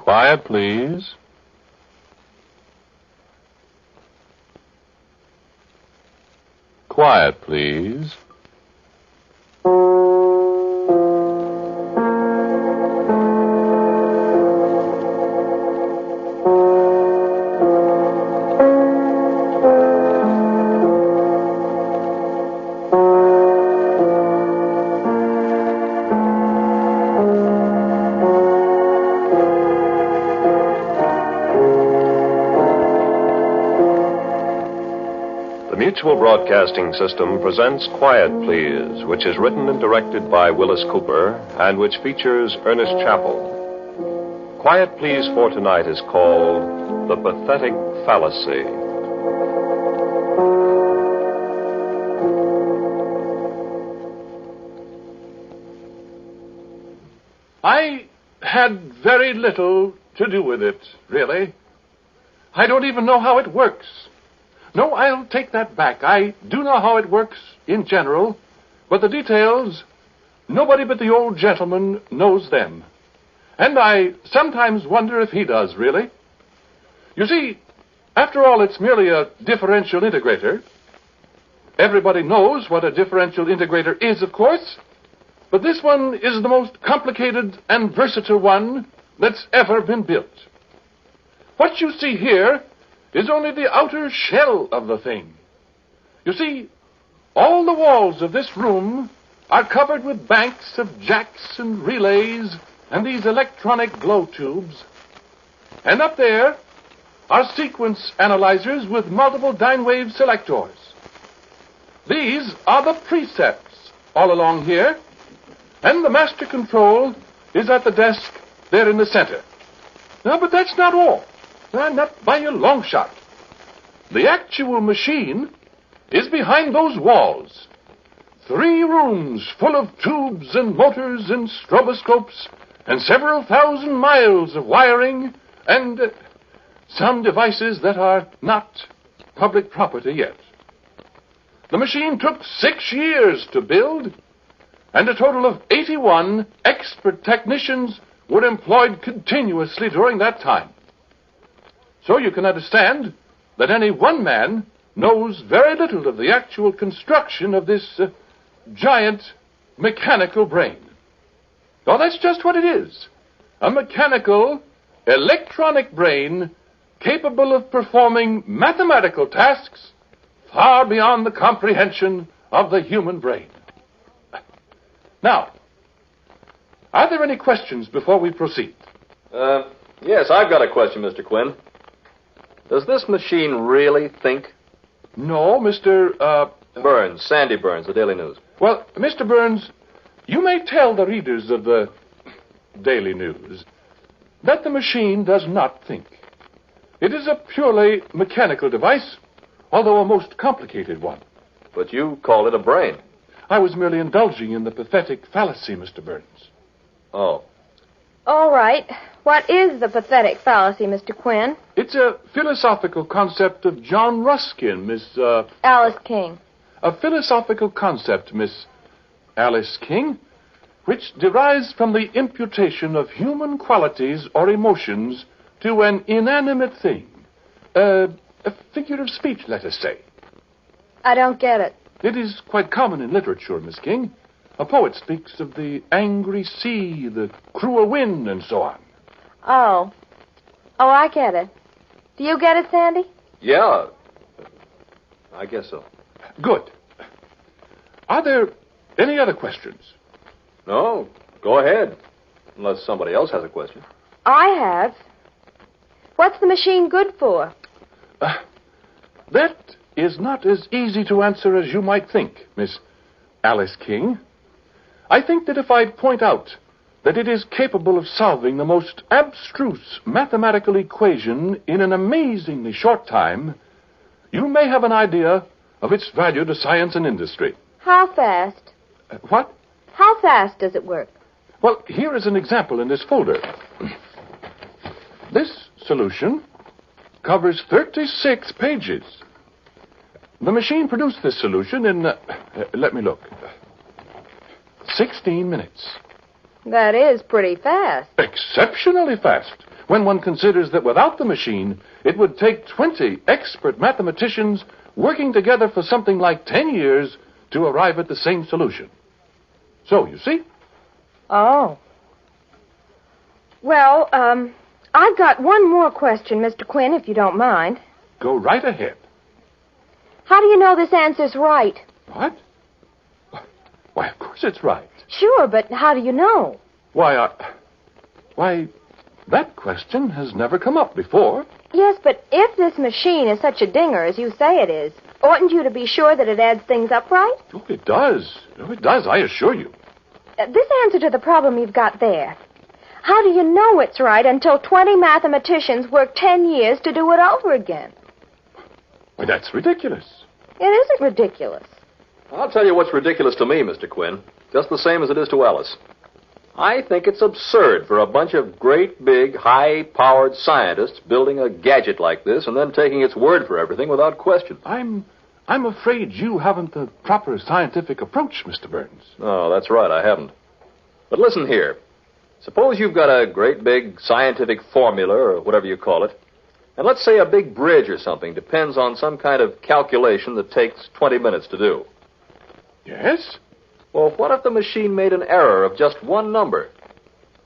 Quiet, please. Quiet, please. Mutual Broadcasting System presents Quiet Please, which is written and directed by Willis Cooper and which features Ernest Chappell. Quiet Please for tonight is called The Pathetic Fallacy. I had very little to do with it, really. I don't even know how it works. No, I'll take that back. I do know how it works in general, but the details, nobody but the old gentleman knows them. And I sometimes wonder if he does, really. You see, after all, it's merely a differential integrator. Everybody knows what a differential integrator is, of course, but this one is the most complicated and versatile one that's ever been built. What you see here is only the outer shell of the thing. You see, all the walls of this room are covered with banks of jacks and relays and these electronic glow tubes. And up there are sequence analyzers with multiple dyne wave selectors. These are the precepts all along here, and the master control is at the desk there in the center. Now, but that's not all. Not by a long shot. The actual machine is behind those walls. 3 rooms full of tubes and motors and stroboscopes and several thousand miles of wiring and some devices that are not public property yet. The machine took 6 years to build, and a total of 81 expert technicians were employed continuously during that time. So you can understand that any one man knows very little of the actual construction of this giant mechanical brain. Oh, that's just what it is. A mechanical, electronic brain capable of performing mathematical tasks far beyond the comprehension of the human brain. Now, are there any questions before we proceed? Yes, I've got a question, Mr. Quinn. Does this machine really think? No, Mr. Burns, Sandy Burns, the Daily News. Well, Mr. Burns, you may tell the readers of the Daily News that the machine does not think. It is a purely mechanical device, although a most complicated one. But you called it a brain. I was merely indulging in the pathetic fallacy, Mr. Burns. Oh. All right. What is the pathetic fallacy, Mr. Quinn? It's a philosophical concept of John Ruskin, Miss, Alice King. A philosophical concept, Miss Alice King, which derives from the imputation of human qualities or emotions to an inanimate thing. A figure of speech, let us say. I don't get it. It is quite common in literature, Miss King. A poet speaks of the angry sea, the cruel wind, and so on. Oh, I get it. Do you get it, Sandy? Yeah, I guess so. Good. Are there any other questions? No, go ahead, unless somebody else has a question. I have. What's the machine good for? That is not as easy to answer as you might think, Miss Alice King. I think that if I point out that it is capable of solving the most abstruse mathematical equation in an amazingly short time, you may have an idea of its value to science and industry. How fast? What? How fast does it work? Well, here is an example in this folder. This solution covers 36 pages. The machine produced this solution in, let me look, 16 minutes. That is pretty fast. Exceptionally fast. when one considers that without the machine, it would take 20 expert mathematicians working together for something like 10 years to arrive at the same solution. So, you see? Oh. Well, I've got one more question, Mr. Quinn, if you don't mind. Go right ahead. How do you know this answer's right? What? Why, of course it's right. Sure, but how do you know? Why, that question has never come up before. Yes, but if this machine is such a dinger as you say it is, oughtn't you to be sure that it adds things up right? Oh, it does. Oh, it does, I assure you. This answer to the problem you've got there. How do you know it's right until 20 mathematicians work 10 years to do it over again? Why, that's ridiculous. It isn't ridiculous. I'll tell you what's ridiculous to me, Mr. Quinn. Just the same as it is to Alice. I think it's absurd for a bunch of great, big, high-powered scientists building a gadget like this and then taking its word for everything without question. I'm afraid you haven't the proper scientific approach, Mr. Burns. Oh, that's right, I haven't. But listen here. Suppose you've got a great big scientific formula, or whatever you call it, and let's say a big bridge or something depends on some kind of calculation that takes 20 minutes to do. Yes? Well, what if the machine made an error of just one number?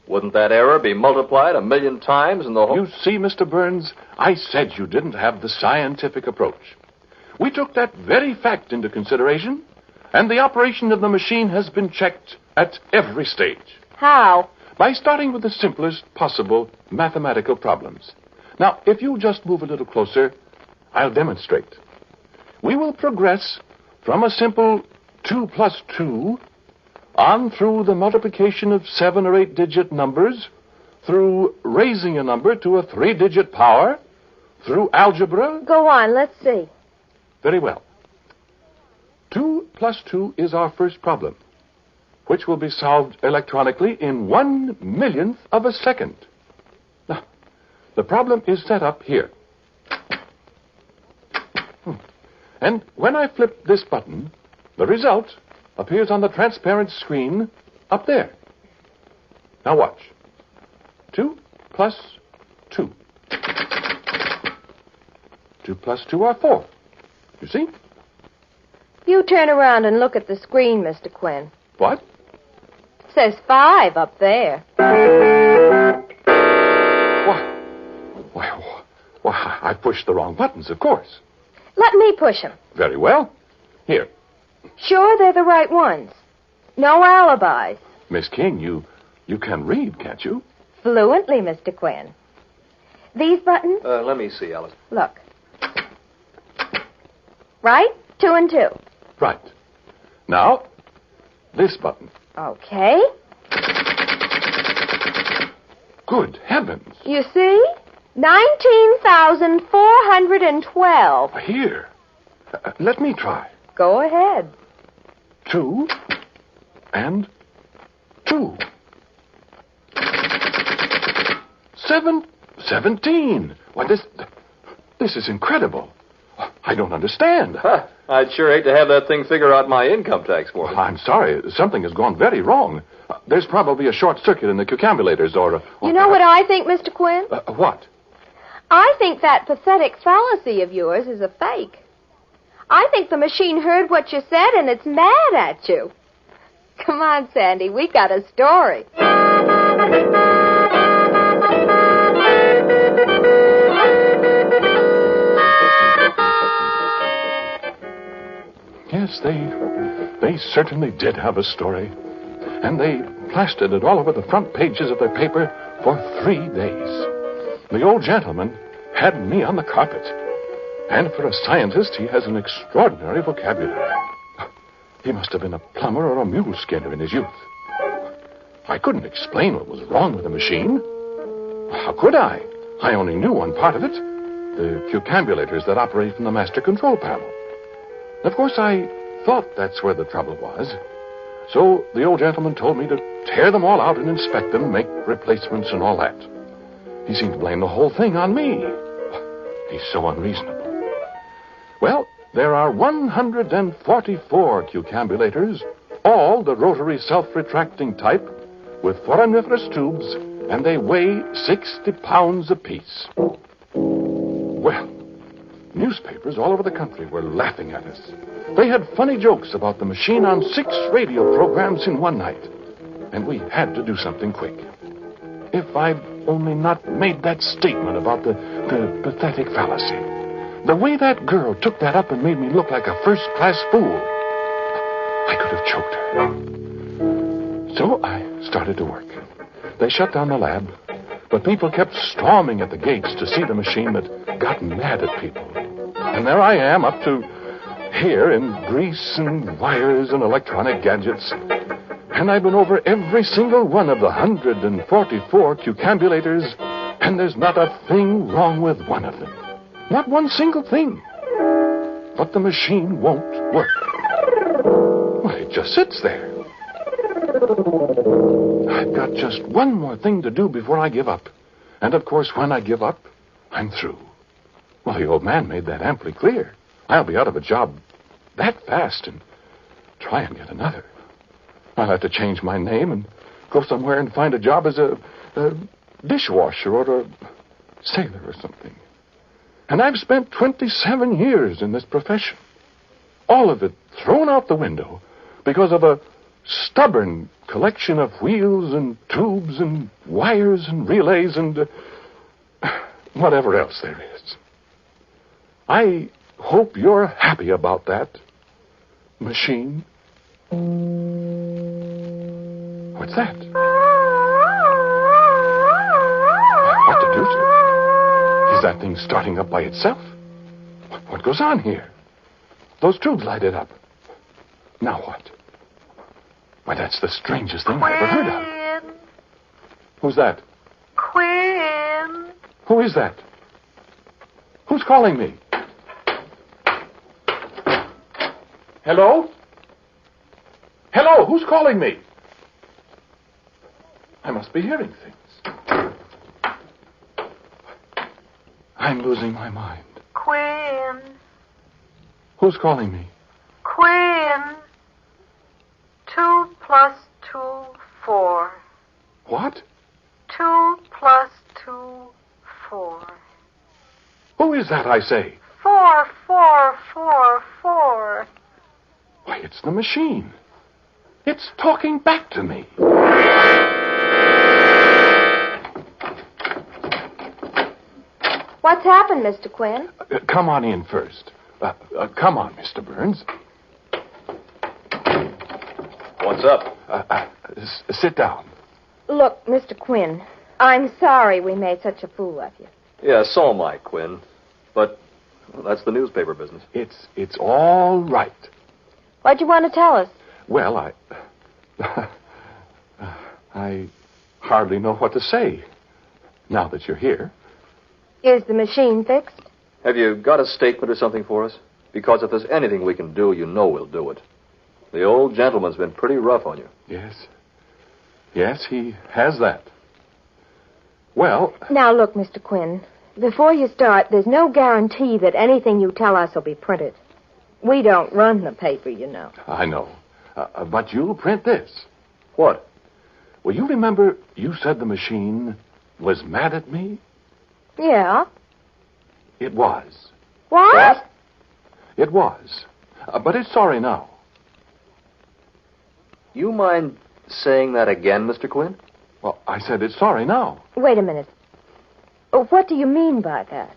Wouldn't that error be multiplied 1,000,000 times in the whole... You see, Mr. Burns, I said you didn't have the scientific approach. We took that very fact into consideration, and the operation of the machine has been checked at every stage. How? By starting with the simplest possible mathematical problems. Now, if you just move a little closer, I'll demonstrate. We will progress from a simple 2 plus 2 on through the multiplication of 7 or 8-digit numbers, through raising a number to a 3-digit power, through algebra. Go on, let's see. Very well. 2 plus 2 is our first problem, which will be solved electronically in 1/1,000,000th of a second. Now, the problem is set up here. And when I flip this button, the result appears on the transparent screen up there. Now watch. 2 plus 2. 2 plus 2 are 4. You see? You turn around and look at the screen, Mr. Quinn. What? It says 5 up there. Why, I pushed the wrong buttons, of course. Let me push them. Very well. Here. Sure they're the right ones. No alibis. Miss King, you can read, can't you? Fluently, Mr. Quinn. These buttons? Let me see, Alice. Look. Right? 2 and 2. Right. Now, this button. Okay. Good heavens. You see? 19,412. Here. Let me try. Go ahead. 2 and 2. 17. Why, this is incredible. I don't understand. Huh. I'd sure hate to have that thing figure out my income tax for me. I'm sorry. Something has gone very wrong. There's probably a short circuit in the cucambulators or You know what I think, Mr. Quinn? What? I think that pathetic fallacy of yours is a fake. I think the machine heard what you said and it's mad at you. Come on, Sandy, we got a story. Yes, they certainly did have a story. And they plastered it all over the front pages of their paper for 3 days. The old gentleman had me on the carpet. And for a scientist, he has an extraordinary vocabulary. He must have been a plumber or a mule skinner in his youth. I couldn't explain what was wrong with the machine. How could I? I only knew one part of it. The cucambulators that operate from the master control panel. Of course, I thought that's where the trouble was. So the old gentleman told me to tear them all out and inspect them, make replacements and all that. He seemed to blame the whole thing on me. He's so unreasonable. Well, there are 144 cucambulators, all the rotary self-retracting type, with foraminiferous tubes and they weigh 60 pounds apiece. Well, newspapers all over the country were laughing at us. They had funny jokes about the machine on 6 radio programs in one night. And we had to do something quick. If I'd only not made that statement about the pathetic fallacy. The way that girl took that up and made me look like a first-class fool. I could have choked her. So I started to work. They shut down the lab, but people kept storming at the gates to see the machine that got mad at people. And there I am, up to here in grease and wires and electronic gadgets. And I've been over every single one of the 144 cucambulators, and there's not a thing wrong with one of them. Not one single thing. But the machine won't work. Well, it just sits there. I've got just one more thing to do before I give up. And, of course, when I give up, I'm through. Well, the old man made that amply clear. I'll be out of a job that fast and try and get another. I'll have to change my name and go somewhere and find a job as a dishwasher or a sailor or something. And I've spent 27 years in this profession. All of it thrown out the window because of a stubborn collection of wheels and tubes and wires and relays and whatever else there is. I hope you're happy about that, machine. What's that? What the deuce? Is that thing starting up by itself? What goes on here? Those tubes lighted up. Now what? Why, that's the strangest thing I ever heard of. Who's that? Quinn. Who is that? Who's calling me? Hello? Hello, who's calling me? I must be hearing things. I'm losing my mind. Quinn. Who's calling me? Quinn. 2 plus 2, 4. What? 2 plus 2, 4. Who is that, I say? 4, 4, 4, 4. Why, it's the machine. It's talking back to me. What's happened, Mr. Quinn? Come on in first. Come on, Mr. Burns. What's up? Sit down. Look, Mr. Quinn, I'm sorry we made such a fool of you. Yeah, so am I, Quinn. But well, that's the newspaper business. It's all right. What'd you want to tell us? Well, I hardly know what to say now that you're here. Is the machine fixed? Have you got a statement or something for us? Because if there's anything we can do, you know we'll do it. The old gentleman's been pretty rough on you. Yes. Yes, he has that. Well... Now, look, Mr. Quinn, before you start, there's no guarantee that anything you tell us will be printed. We don't run the paper, you know. I know. But you'll print this. What? Well, you remember you said the machine was mad at me? Yeah. It was. What? It was. But it's sorry now. You mind saying that again, Mr. Quinn? Well, I said it's sorry now. Wait a minute. What do you mean by that?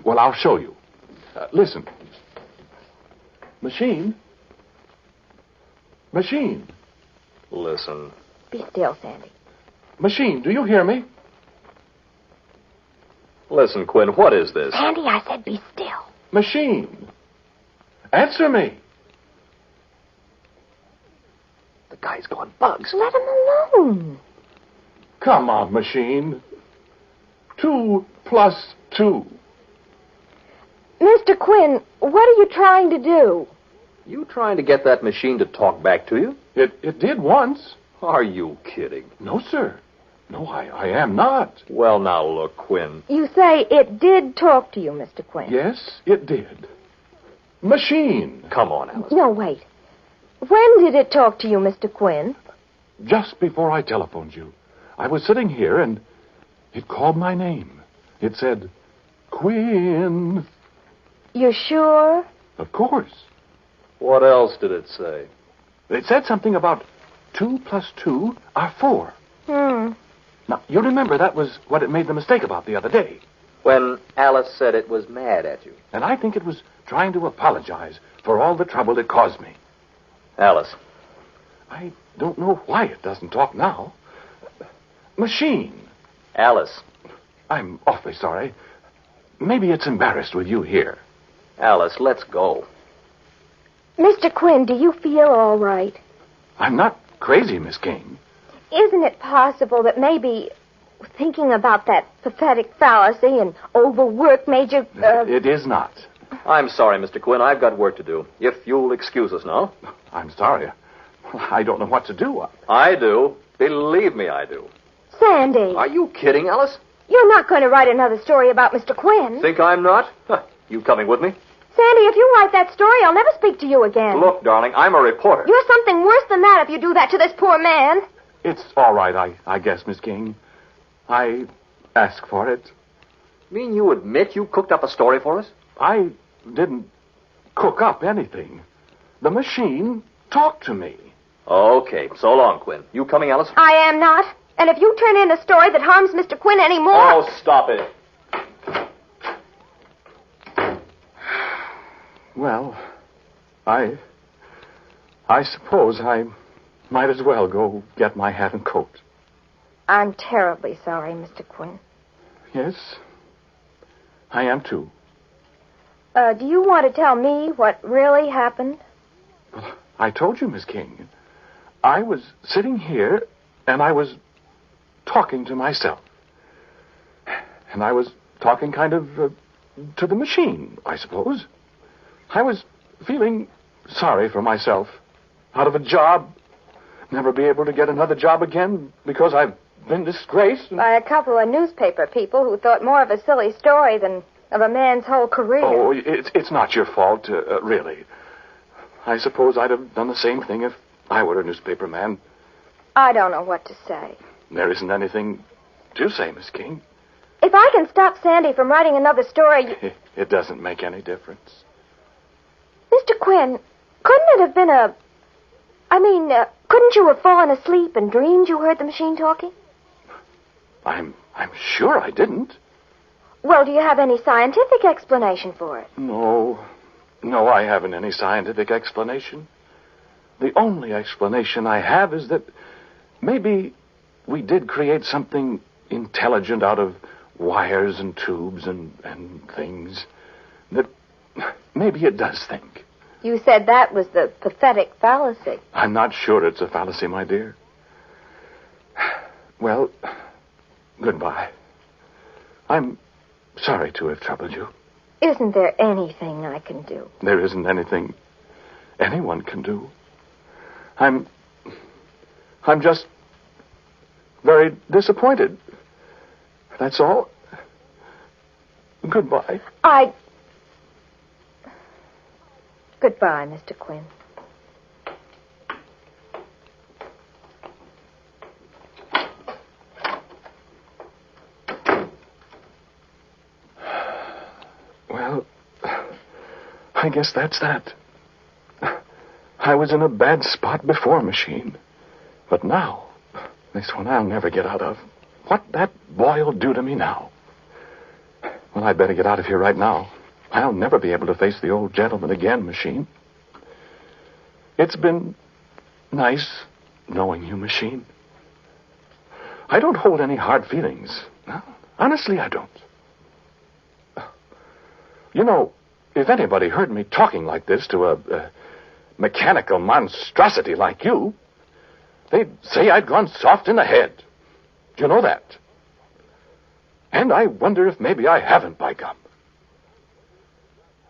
Well, I'll show you. Listen. Machine. Machine. Listen. Be still, Sandy. Machine, do you hear me? Listen, Quinn, what is this? Sandy, I said be still. Machine. Answer me. The guy's going bugs. Let him alone. Come on, machine. 2 plus 2. Mr. Quinn, what are you trying to do? You trying to get that machine to talk back to you? It did once. Are you kidding? No, sir. No, I am not. Well, now, look, Quinn. You say it did talk to you, Mr. Quinn. Yes, it did. Machine. Come on, Alice. No, wait. When did it talk to you, Mr. Quinn? Just before I telephoned you, I was sitting here, and it called my name. It said, Quinn. You sure? Of course. What else did it say? It said something about 2 plus 2 are 4. Now, you remember that was what it made the mistake about the other day. When Alice said it was mad at you. And I think it was trying to apologize for all the trouble it caused me. Alice. I don't know why it doesn't talk now. Machine. Alice. I'm awfully sorry. Maybe it's embarrassed with you here. Alice, let's go. Mr. Quinn, do you feel all right? I'm not crazy, Miss King. Isn't it possible that maybe thinking about that pathetic fallacy and overwork made you... It is not. I'm sorry, Mr. Quinn. I've got work to do. If you'll excuse us now. I'm sorry. I don't know what to do. I do. Believe me, I do. Sandy. Are you kidding, Alice? You're not going to write another story about Mr. Quinn. Think I'm not? You coming with me? Sandy, if you write that story, I'll never speak to you again. Look, darling, I'm a reporter. You're something worse than that if you do that to this poor man. It's all right, I guess, Miss King. I asked for it. Mean you admit you cooked up a story for us? I didn't cook up anything. The machine talked to me. Okay, so long, Quinn. You coming, Alice? I am not. And if you turn in a story that harms Mr. Quinn any more... Oh, stop it. Well, I suppose I might as well go get my hat and coat. I'm terribly sorry, Mr. Quinn. Yes, I am too. Do you want to tell me what really happened? Well, I told you, Miss King. I was sitting here, and I was talking to myself. And I was talking kind of to the machine, I suppose. I was feeling sorry for myself. Out of a job, never be able to get another job again because I've been disgraced. By a couple of newspaper people who thought more of a silly story than of a man's whole career. Oh, it's not your fault, really. I suppose I'd have done the same thing if I were a newspaper man. I don't know what to say. There isn't anything to say, Miss King. If I can stop Sandy from writing another story... It doesn't make any difference. Mr. Quinn, couldn't it have been a... couldn't you have fallen asleep and dreamed you heard the machine talking? I'm sure I didn't. Well, do you have any scientific explanation for it? No, I haven't any scientific explanation. The only explanation I have is that maybe we did create something intelligent out of wires and tubes and things. That maybe it does think. You said that was the pathetic fallacy. I'm not sure it's a fallacy, my dear. Well, goodbye. I'm sorry to have troubled you. Isn't there anything I can do? There isn't anything anyone can do. I'm just very disappointed. That's all. Goodbye. Goodbye, Mr. Quinn. Well, I guess that's that. I was in a bad spot before, machine. But now, this one I'll never get out of. What that boy'll do to me now. Well, I'd better get out of here right now. I'll never be able to face the old gentleman again, machine. It's been nice knowing you, machine. I don't hold any hard feelings. No, honestly, I don't. You know, if anybody heard me talking like this to a mechanical monstrosity like you, they'd say I'd gone soft in the head. You know that. And I wonder if maybe I haven't, by gum.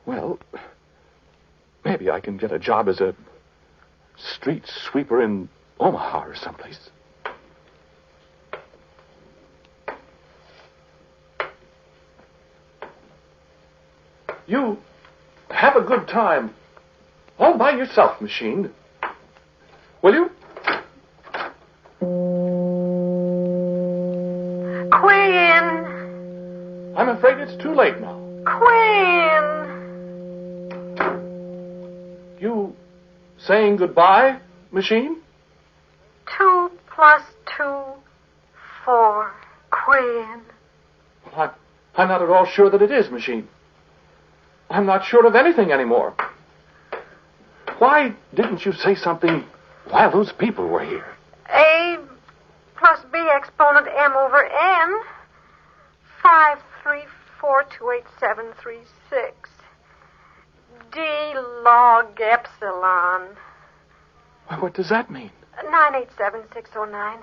Well, maybe I can get a job as a street sweeper in Omaha or someplace. You have a good time. All by yourself, machine. Will you? afraid it's too late now. Quinn! You saying goodbye, machine? 2 plus 2, 4. Quinn. Well, I'm not at all sure that it is, machine. I'm not sure of anything anymore. Why didn't you say something while those people were here? A plus B exponent M over N. 5342876. D log epsilon. What does that mean? 987609.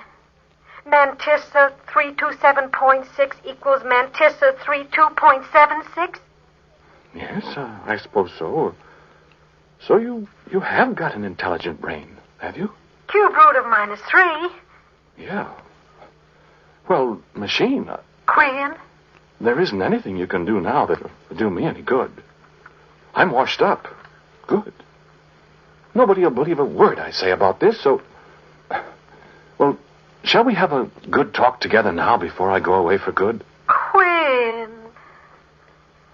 Mantissa 327.6 equals Mantissa 32.76. Yes, I suppose so. So you have got an intelligent brain, have you? Cube root of minus 3. Yeah. Well, machine, Quinn. there isn't anything you can do now that'll do me any good. I'm washed up. Good. Nobody will believe a word I say about this, so... Well, shall we have a good talk together now before I go away for good? Quinn.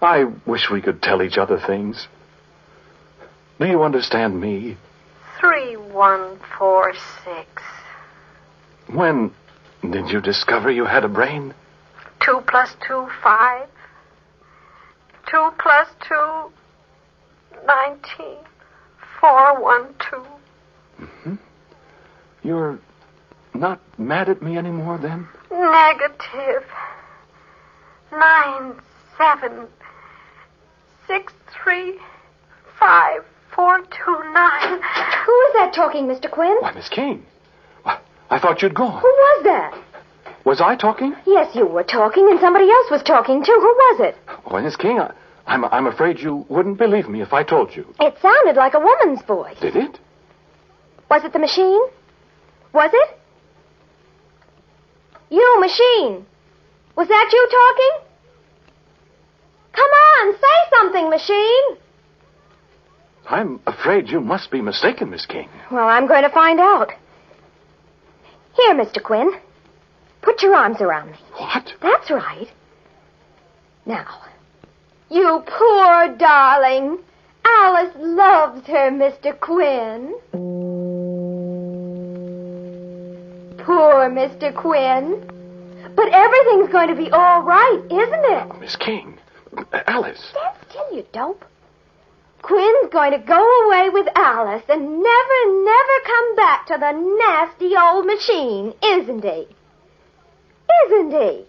I wish we could tell each other things. Do you understand me? 3146. When did you discover you had a brain? 2 plus 2, 5. 2 plus 2, 19. 412. Mm-hmm. You're not mad at me anymore, then? Negative. 9763549. Who is that talking, Mr. Quinn? Why, Miss King. I thought you'd gone. Who was that? Was I talking? Yes, you were talking, and somebody else was talking, too. Who was it? Why, Miss King, I'm afraid you wouldn't believe me if I told you. It sounded like a woman's voice. Did it? Was it the machine? Was it? You, machine. Was that you talking? Come on, say something, machine. I'm afraid you must be mistaken, Miss King. Well, I'm going to find out. Here, Mr. Quinn. Put your arms around me. What? That's right. Now, you poor darling. Alice loves her, Mr. Quinn. Poor Mr. Quinn. But everything's going to be all right, isn't it? Miss King. Alice. Stand still, you dope. Quinn's going to go away with Alice and never come back to the nasty old machine, isn't he? Isn't he?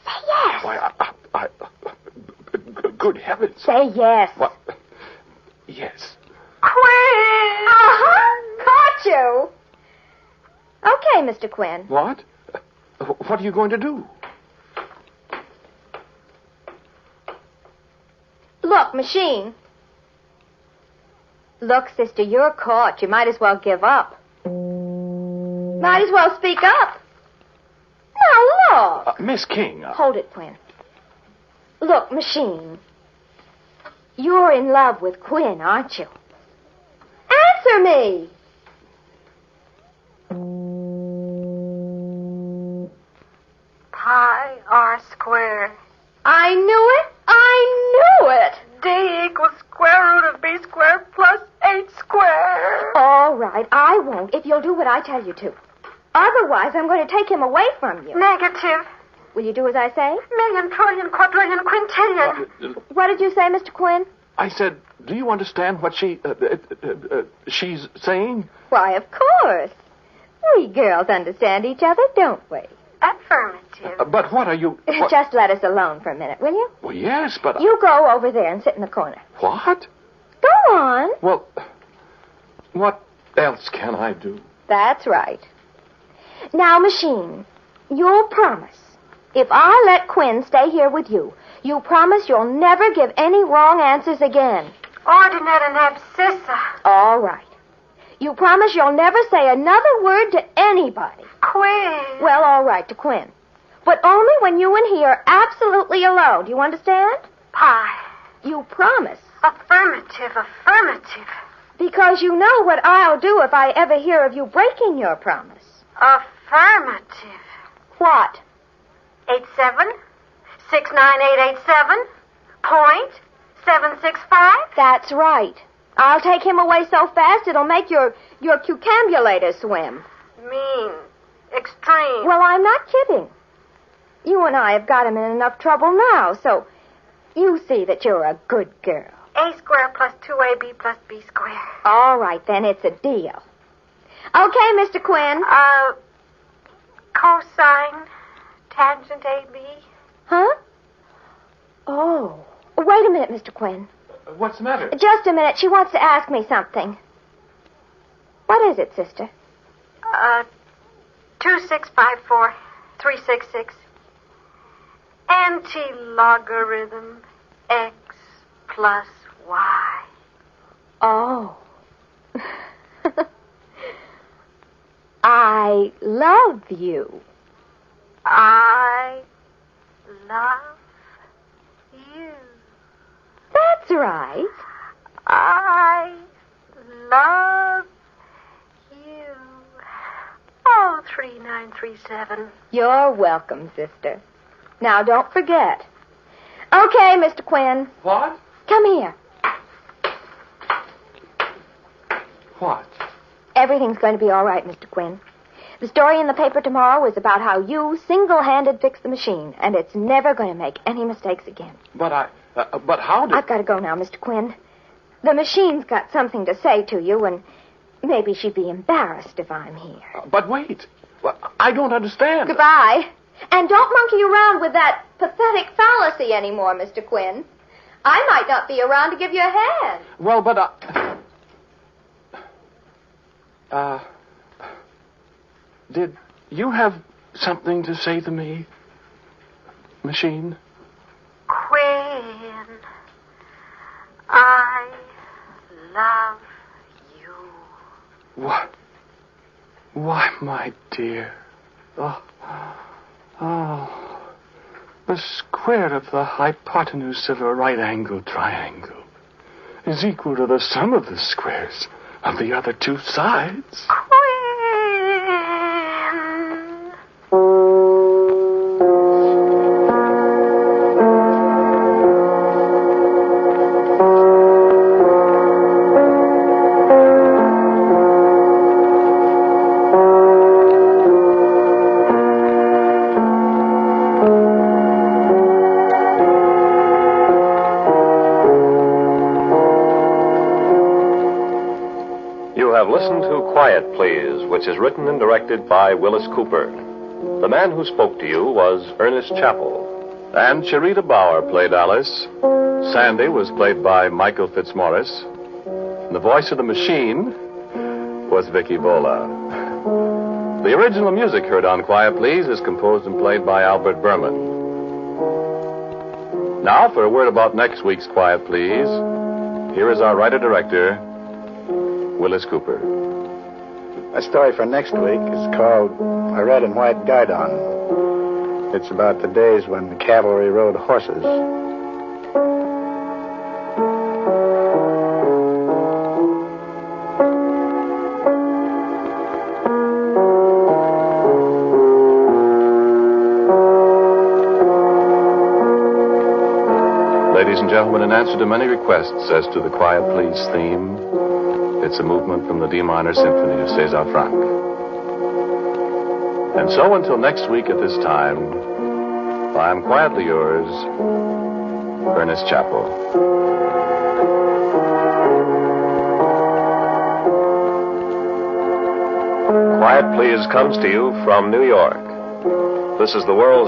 Say yes. Why, good heavens. Say yes. What? Yes. Quinn! Uh-huh. Caught you. Okay, Mr. Quinn. What? What are you going to do? Look, machine. Look, sister, you're caught. You might as well give up. Might as well speak up. Now, look. Miss King. Hold it, Quinn. Look, machine. You're in love with Quinn, aren't you? Answer me. Pi r squared. I knew it. I knew it. D equals square root of b squared plus 8 squared. All right, I won't if you'll do what I tell you to. Otherwise, I'm going to take him away from you. Negative. Will you do as I say? Million, trillion, quadrillion, quintillion. What did you say, Mr. Quinn? I said, do you understand what she's saying? Why, of course. We girls understand each other, don't we? Affirmative. But what are you... What? Just let us alone for a minute, will you? Well, yes, but... You go over there and sit in the corner. What? Go on. Well, what else can I do? That's right. Now, machine, you'll promise. If I let Quinn stay here with you, you promise you'll never give any wrong answers again. Ordinate and abscissa. All right. You promise you'll never say another word to anybody. Quinn. Well, all right, to Quinn. But only when you and he are absolutely alone. Do you understand? Pi. You promise. Affirmative, affirmative. Because you know what I'll do if I ever hear of you breaking your promise. Affirmative. What? 87 69887.765? That's right. I'll take him away so fast it'll make your cucambulator swim. Mean. Extreme. Well, I'm not kidding. You and I have got him in enough trouble now, so you see that you're a good girl. A square plus 2AB plus B square. All right, then, it's a deal. Okay, Mr. Quinn. Cosine tangent AB. Huh? Oh. Wait a minute, Mr. Quinn. What's the matter? Just a minute. She wants to ask me something. What is it, sister? 2654366. Anti-logarithm x plus y. Oh. I love you. I love you. That's right. I love you. Oh, 3937. You're welcome, sister. Now, don't forget. Okay, Mr. Quinn. What? Come here. What? Everything's going to be all right, Mr. Quinn. The story in the paper tomorrow is about how you single-handed fixed the machine, and it's never going to make any mistakes again. But how did... I've got to go now, Mr. Quinn. The machine's got something to say to you, and maybe she'd be embarrassed if I'm here. But wait. Well, I don't understand. Goodbye. And don't monkey around with that pathetic fallacy anymore, Mr. Quinn. I might not be around to give you a hand. Well, but did you have something to say to me, machine? Quinn, I love you. What? Why, my dear. Oh, the square of the hypotenuse of a right-angled triangle is equal to the sum of the squares of the other two sides. Quinn. Listen to Quiet Please, which is written and directed by Willis Cooper. The man who spoke to you was Ernest Chappell. And Sharita Bauer played Alice. Sandy was played by Michael Fitzmaurice. And the voice of the machine was Vicky Vola. The original music heard on Quiet Please is composed and played by Albert Berman. Now, for a word about next week's Quiet Please, here is our writer-director, Willis Cooper. A story for next week is called A Red and White Guidon. It's about the days when the cavalry rode horses. Ladies and gentlemen, in answer to many requests as to the Quiet Please theme, it's a movement from the D minor symphony of César Franck. And so until next week at this time, I am quietly yours, Ernest Chappell. Quiet Please comes to you from New York. This is the world's